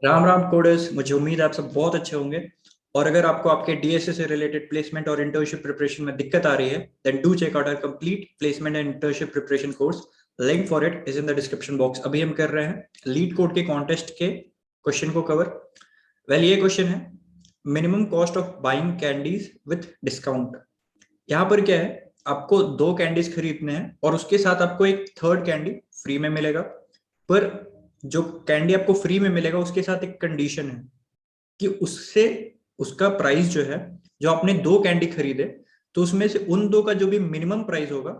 Ram Ram coders, मुझे उम्मीद है आप सब बहुत अच्छे होंगे। और अगर आपको आपके डीएसए से रिलेटेड प्लेसमेंट और इंटर्नशिप प्रिपरेशन में दिक्कत आ रही है, then do check out our complete placement and internship preparation course. Link for it is in the description box. अभी हम कर रहे हैं लीड कोड के कॉन्टेस्ट के क्वेश्चन को कवर। वेल, ये क्वेश्चन है minimum cost of buying candies with discount. यहाँ पर क्या है, आपको दो कैंडीज खरीदने हैं और उसके साथ आपको एक थर्ड कैंडी फ्री में मिलेगा। पर जो कैंडी आपको फ्री में मिलेगा उसके साथ एक कंडीशन है कि उससे उसका प्राइस जो है, जो आपने दो कैंडी खरीदे, तो उसमें से उन दो का जो भी मिनिमम प्राइस होगा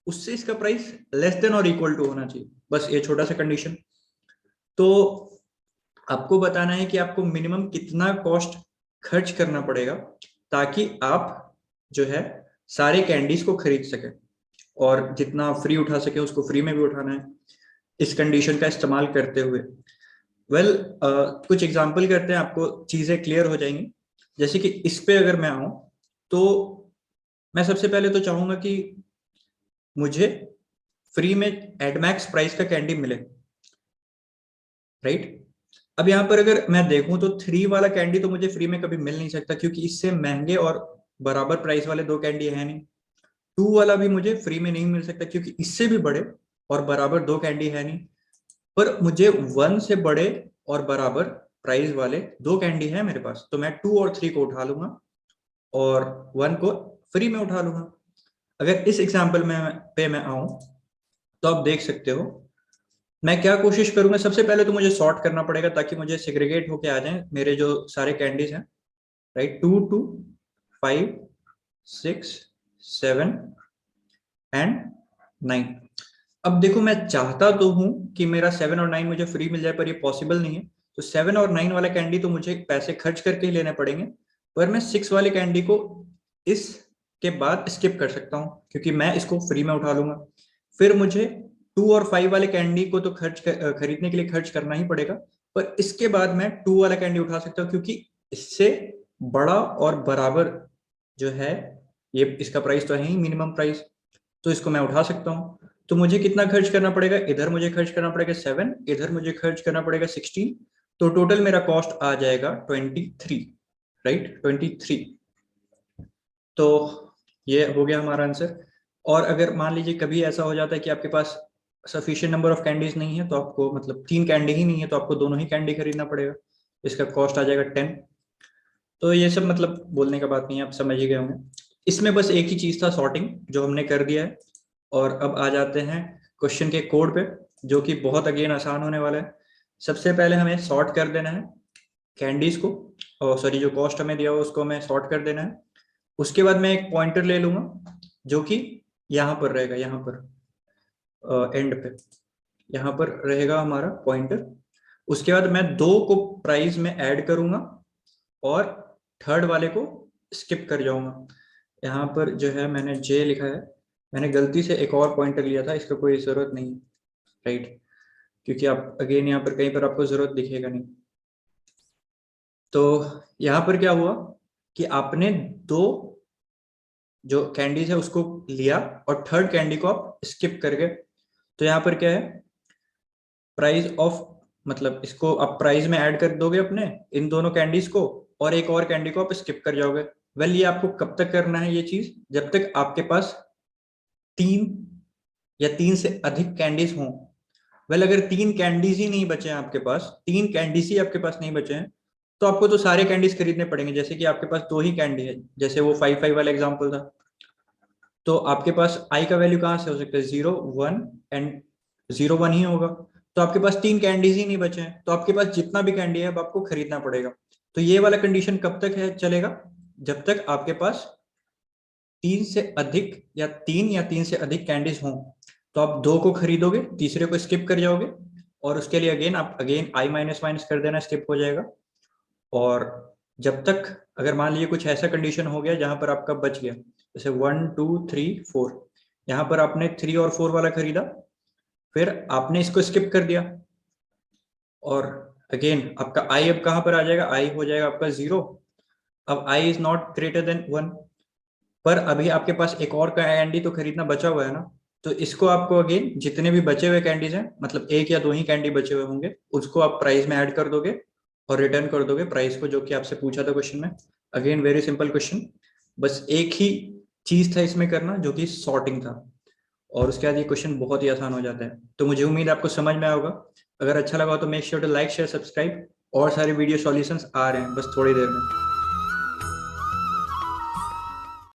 उससे इसका प्राइस लेस देन और इक्वल टू होना चाहिए। बस ये छोटा सा कंडीशन। तो आपको बताना है कि आपको मिनिमम कितना कॉस्ट खर्च करना पड़ेगा ताकि आप जो है सारे कैंडीज को खरीद सके, और जितना फ्री उठा सके उसको फ्री में भी उठाना है इस कंडीशन का इस्तेमाल करते हुए। वेल, कुछ एग्जांपल करते हैं, आपको चीजें क्लियर हो जाएंगी। जैसे कि इस पे अगर मैं आऊं तो मैं सबसे पहले तो चाहूंगा कि मुझे फ्री में एडमैक्स प्राइस का कैंडी मिले, राइट। अब यहाँ पर अगर मैं देखूं तो थ्री वाला कैंडी तो मुझे फ्री में कभी मिल नहीं सकता, क्योंकि इससे महंगे और बराबर प्राइस वाले दो कैंडी है नहीं। टू वाला भी मुझे फ्री में नहीं मिल सकता क्योंकि इससे भी बड़े और बराबर दो कैंडी है नहीं। पर मुझे वन से बड़े और बराबर प्राइस वाले दो कैंडी है मेरे पास, तो मैं टू और थ्री को उठा लूंगा और वन को फ्री में उठा लूंगा। अगर इस एग्जाम्पल में पे मैं आऊं तो आप देख सकते हो मैं क्या कोशिश करूंगा। सबसे पहले तो मुझे सॉर्ट करना पड़ेगा ताकि मुझे सेग्रीगेट होके आ जाए मेरे जो सारे कैंडीज हैं, right. Two two, five, six, seven and nine. अब देखो, मैं चाहता तो हूं कि मेरा सेवन और नाइन मुझे फ्री मिल जाए, पर ये पॉसिबल नहीं है। तो सेवन और नाइन वाला कैंडी तो मुझे पैसे खर्च करके ही लेने पड़ेंगे। पर मैं सिक्स वाले कैंडी को इसके बाद स्किप कर सकता हूँ क्योंकि मैं इसको फ्री में उठा लूंगा। फिर मुझे टू और फाइव वाले कैंडी को तो खरीदने के लिए खर्च करना ही पड़ेगा। पर इसके बाद मैं टू वाला कैंडी उठा सकता हूँ क्योंकि इससे बड़ा और बराबर जो है, ये इसका प्राइस तो है ही मिनिमम प्राइस, तो इसको मैं उठा सकता हूँ। तो मुझे कितना खर्च करना पड़ेगा, इधर मुझे खर्च करना पड़ेगा सेवन, इधर मुझे खर्च करना पड़ेगा 16। तो टोटल मेरा कॉस्ट आ जाएगा 23, राइट, 23। तो ये हो गया हमारा आंसर। और अगर मान लीजिए कभी ऐसा हो जाता है कि आपके पास सफिशिएंट नंबर ऑफ कैंडीज नहीं है, तो आपको मतलब तीन कैंडी ही नहीं है, तो आपको दोनों ही कैंडी खरीदना पड़ेगा। इसका कॉस्ट आ जाएगा 10। तो ये सब मतलब बोलने का बात नहीं है, आप समझ ही गए होंगे। इसमें बस एक ही चीज था, सॉर्टिंग, जो हमने कर दिया है। और अब आ जाते हैं क्वेश्चन के कोड पे, जो कि बहुत अगेन आसान होने वाला है। सबसे पहले हमें सॉर्ट कर देना है कैंडीज को, और सॉरी, जो कॉस्ट हमें दिया हुआ उसको हमें सॉर्ट कर देना है। उसके बाद मैं एक पॉइंटर ले लूंगा जो कि यहाँ पर रहेगा, यहाँ पर एंड पे यहाँ पर रहेगा हमारा पॉइंटर। उसके बाद मैं दो को प्राइस में ऐड करूंगा और थर्ड वाले को स्किप कर जाऊंगा। यहाँ पर जो है मैंने जे लिखा है, मैंने गलती से एक और पॉइंटर लिया था, इसका कोई जरूरत नहीं, राइट, क्योंकि आप अगेन यहाँ पर कहीं पर आपको जरूरत दिखेगा नहीं। तो यहाँ पर क्या हुआ कि आपने दो जो कैंडीज है उसको लिया और थर्ड कैंडी को आप स्किप कर गए। तो यहाँ पर क्या है, प्राइस ऑफ, मतलब इसको आप प्राइस में ऐड कर दोगे अपने इन दोनों कैंडीज को, और एक और कैंडी को आप स्किप कर जाओगे। वेल, ये आपको कब तक करना है ये चीज, जब तक आपके पास तीन या तीन से अधिक कैंडीज हों। वेल, अगर तीन कैंडीज ही नहीं बचे हैं आपके पास, तीन कैंडीज ही आपके पास नहीं बचे हैं, तो आपको तो सारे कैंडीज खरीदने पड़ेंगे। जैसे कि आपके पास दो ही कैंडी है, जैसे वो फाइव फाइव वाला एग्जाम्पल था, तो आपके पास आई का वैल्यू कहाँ से हो सकता है, zero one, and zero one ही होगा। तो आपके पास तीन कैंडीज ही नहीं बचे हैं, तो आपके पास जितना भी कैंडी है अब आपको खरीदना पड़ेगा। तो ये वाला कंडीशन कब तक है चलेगा, जब तक आपके पास तीन से अधिक या तीन से अधिक कैंडीज हों। तो आप दो को खरीदोगे, तीसरे को स्किप कर जाओगे, और उसके लिए अगेन आप अगेन आई माइनस माइनस कर देना, स्किप हो जाएगा। और जब तक, अगर मान लीजिए कुछ ऐसा कंडीशन हो गया जहां पर आपका बच गया, जैसे वन टू थ्री फोर, यहाँ पर आपने थ्री और फोर वाला खरीदा, फिर आपने इसको स्किप कर दिया, और अगेन आपका आई अब कहां पर आ जाएगा, आई हो जाएगा आपका जीरो। अब I is not greater than one, पर अभी आपके पास एक और कैंडी तो खरीदना बचा हुआ है ना। तो इसको आपको अगेन जितने भी बचे हुए कैंडीज हैं, मतलब एक या दो ही कैंडी बचे हुए होंगे, उसको आप प्राइस में ऐड कर दोगे और रिटर्न कर दोगे प्राइस को जो कि आपसे पूछा था क्वेश्चन में। अगेन वेरी सिंपल क्वेश्चन, बस एक ही चीज था इसमें करना जो कि सॉर्टिंग था, और उसके बाद ये क्वेश्चन बहुत ही आसान हो जाता है। तो मुझे उम्मीद है आपको समझ में आया होगा। अगर अच्छा लगा हो तो make sure to like share subscribe, और सारे वीडियो सॉल्यूशंस आ रहे हैं बस थोड़ी देर में।